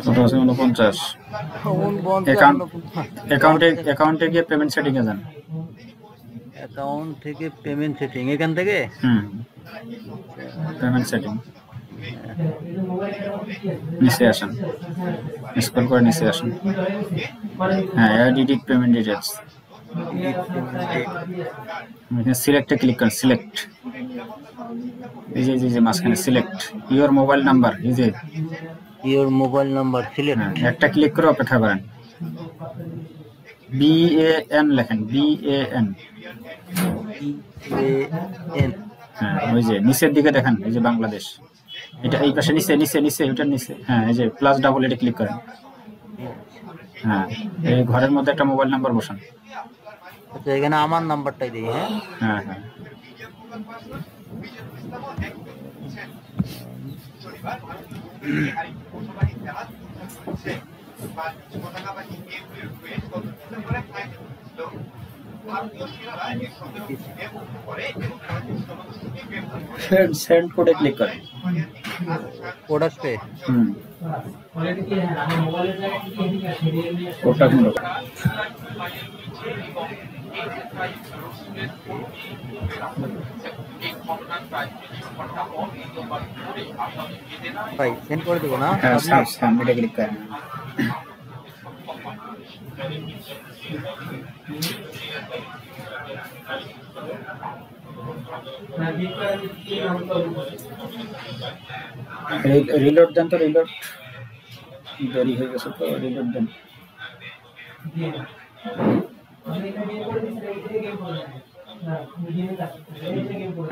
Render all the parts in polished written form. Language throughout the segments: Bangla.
কত আছে 49 অ্যাকাউন্টে গিয়ে পেমেন্ট সেটিং এ যান অ্যাকাউন্ট থেকে পেমেন্ট সেটিং এখান থেকে পেমেন্ট সেটিং নিচে আসেন স্ক্রল করে নিচে আসেন হ্যাঁ এডিট পেমেন্ট ডিটেইলস এখানে সিলেক্টে ক্লিক করেন সিলেক্ট এই যে মাঝখানে সিলেক্ট ইওর মোবাইল নাম্বার এই যে ইওর মোবাইল নাম্বার সিলেক্ট একটা ক্লিক করে অপেক্ষা করেন BAN লেখেন BAN হ্যাঁ ওই যে নিচের দিকে দেখেন এই যে বাংলাদেশ এটা এই পাশে নিচে ওটার নিচে হ্যাঁ এই যে প্লাস ডাবল এটা ক্লিক করেন হ্যাঁ এই ঘরের মধ্যে একটা মোবাইল নাম্বার বসান আচ্ছা এখানে আমার নাম্বারটাই দেই হ্যাঁ হ্যাঁ সেন্ড কোডে ক্লিক করেন কোড আসবে কোডটা কোন ভাই সেন্ড করে দেব না হ্যাঁ সাবমিটে ক্লিক করেন রিলোড দেন তো রিলোড দেরি হয়ে গেছে তো রিলোড দেন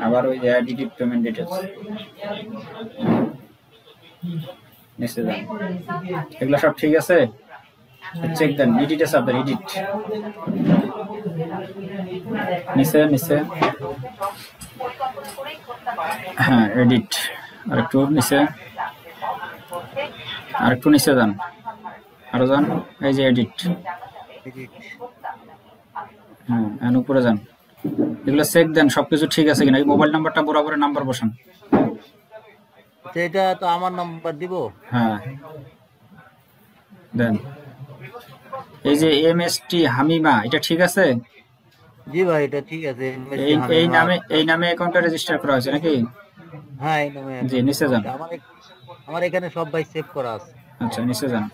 আবার ওই এডিট পেমেন্ট ডিটেইলস নিচে যান এগুলো সব ঠিক আছে চেক দেন এডিটে চাপ দেন এডিট নিচে হ্যাঁ এডিট আরেকটু নিচে যান আরো যান এই যে এডিট হ্যাঁ উপরে যান এগুলো চেক দেন সবকিছু ঠিক আছে কিনা এই মোবাইল নাম্বারটা বরাবর নাম্বার বসান এটা তো আমার নাম্বার দিব হ্যাঁ দেন এই যে MST হামিমা এটা ঠিক আছে জি ভাই এটা ঠিক আছে এই নামে অ্যাকাউন্টটা রেজিস্টার করা হয়েছে নাকি হ্যাঁ এই নামে জি নিচে যান আমার এখানে সব ভাই সেভ করা আছে আচ্ছা নিচে যান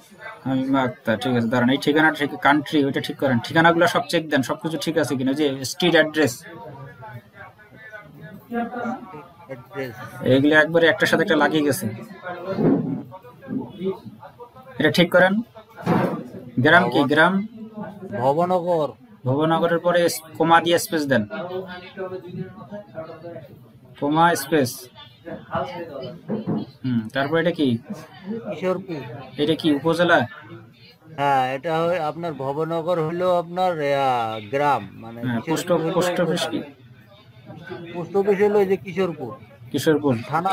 হামিমা আক্তার ঠিক আছে দাঁড়ান এই ঠিকানাটা ঠিক কান্ট্রি ওইটা ঠিক করেন ঠিকানাগুলো সব চেক দেন সবকিছু ঠিক আছে কিনা যে স্ট্রিট অ্যাড্রেস এগুলো একবারে একটার সাথে একটা লাগিয়ে গেছে এটা ঠিক করেন গ্রাম কি গ্রাম ভবনগরের পরে কমা দিয়ে স্পেস দেন কমা স্পেস তারপর এটা কি কিশোরপুর এটা কি উপজেলা হ্যাঁ এটা আপনার ভবনগর হলো আপনার গ্রাম মানে পোস্ট অফিস কি পোস্ট অফিস হলো এই যে কিশোরপুর থানা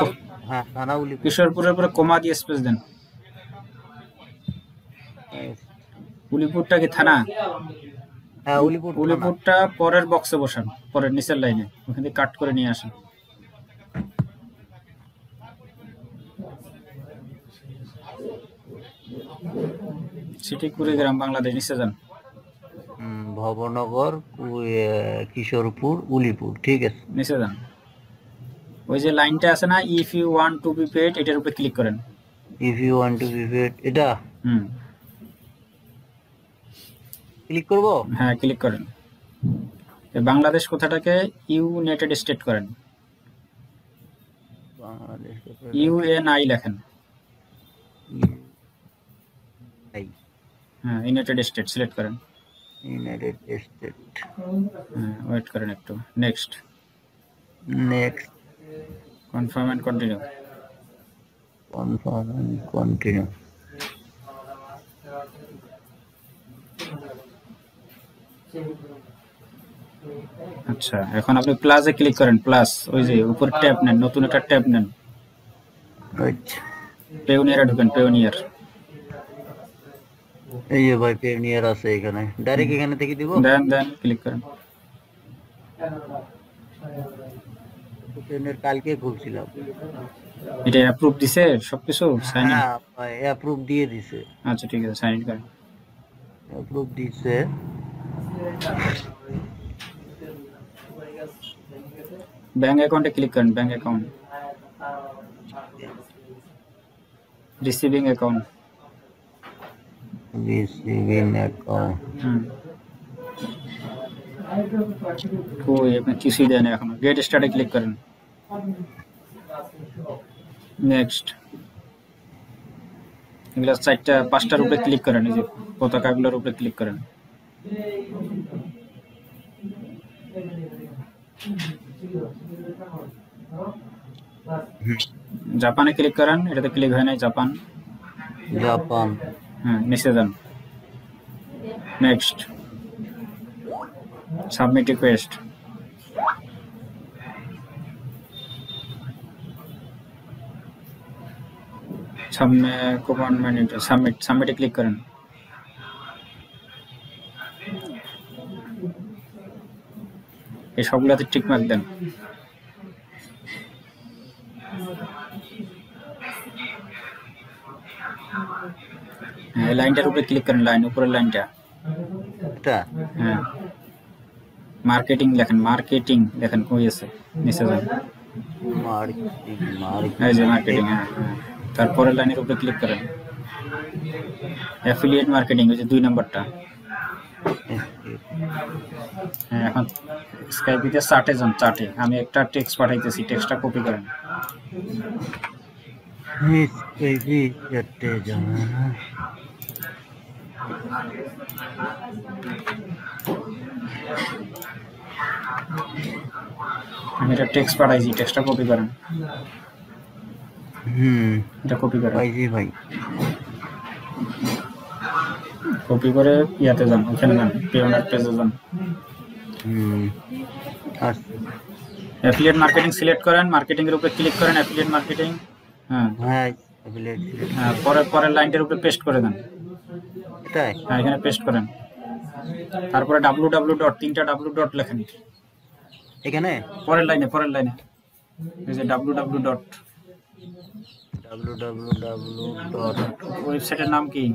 হ্যাঁ থানা কিশোরপুরের পরে কমা দিয়ে স্পেস দেন উলিপুরটা কি থানা হ্যাঁ উলিপুরটা পরের বক্সে বসান পরের নিচের লাইনে ওখান থেকে কাট করে নিয়ে আসেন সিটি কুড়িগ্রাম বাংলাদেশ নিচে যান ভবনগর কিশোরপুর উলিপুর ঠিক আছে নিচে যান ওই যে লাইনটা আছে না if you want to be paid এটার উপরে ক্লিক করেন if you want to be paid এটা ক্লিক করব হ্যাঁ ক্লিক করেন বাংলাদেশ কথাটাকে ইউনাইটেড স্টেট করেন বাংলাদেশ ইউএনআই লেখেন হ্যাঁ ইউনাইটেড স্টেট সিলেক্ট করেন ইউনাইটেড স্টেট ওয়েট করেন একটু নেক্সট কনফার্ম এন্ড কন্টিনিউ আচ্ছা এখন আপনি প্লাসে ক্লিক করেন প্লাস ওই যে উপর ট্যাব নেন নতুন একটা ট্যাব নেন পেওনিয়ারে ঢুকেন পেওনিয়ার এই যে ভাই পেওনিয়ার আছে এখানে ডাইরেক্ট এখানে থেকে দিব দেন ক্লিক করেন পেওনিয়ার কালকে খুলছিলাম এটা অ্যাপ্রুভ দিছে সবকিছু সাইন ইন? হ্যাঁ ভাই অ্যাপ্রুভ দিয়ে দিছে। আচ্ছা ঠিক আছে, সাইন ইন করেন। অ্যাপ্রুভ দিছে। ব্যাংক অ্যাকাউন্টে ক্লিক করেন, bank account, receiving account. Receiving account. কই আপনি কিছুই দেন এখনো। গেট স্টার্টে ক্লিক করেন। নেক্সট, এগুলা 4-5টার উপরে ক্লিক করেন, এই যে পতাকাগুলোর উপরে ক্লিক করেন। জাপানে ক্লিক করেন, এটাতে ক্লিক হয় নাই, জাপান। জাপান। হ্যাঁ, নিচে যান। Next, submit request. সামনে কমান্ড সাবমিট, সাবমিটে ক্লিক করেন। এই সবগুলোতে টিক মার্ক দেন। এই লাইনটার উপরে ক্লিক করেন, লাইন উপরের লাইনটা। এটা হ্যাঁ, মার্কেটিং লেখেন, মার্কেটিং লেখেন, কই আছে? নিচে যান। এই যে মার্কেটিং। হ্যাঁ, তারপরের লাইনের উপরে ক্লিক করেন, অ্যাফিলিয়েট মার্কেটিং, ওই যে 2 নম্বরটা। হ্যাঁ, এখন স্কাইপিতে চার্টে যান, চার্টে আমি একটা টেক্সট পাঠাইতেছি, টেক্সটটা কপি করেন। আমি এটা টেক্সট পাঠাইছি, টেক্সটটা কপি করেন। এটা কপি করেন। ভাই কপি করে ইয়াতে যান, ওখানে যান, পেওনার পেজে যান। অ্যাফিলিয়েট মার্কেটিং সিলেক্ট করেন, মার্কেটিং এর উপরে ক্লিক করেন, অ্যাফিলিয়েট মার্কেটিং। হ্যাঁ হ্যাঁ, পরের লাইনটার উপরে পেস্ট করে দেন। এটাই? হ্যাঁ, এখানে পেস্ট করেন। তারপরে www. 3টা W ডট লেখেন এখানে পরের লাইনে, এই যে www. ওয়েবসাইটের নাম কি?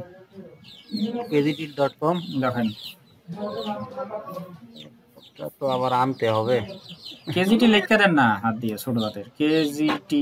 kzt.com দেখেন, তো আবার আনতে হবে। কেজিটি লিখতে দেন না হাত দিয়ে, ছোট হাতের, KGT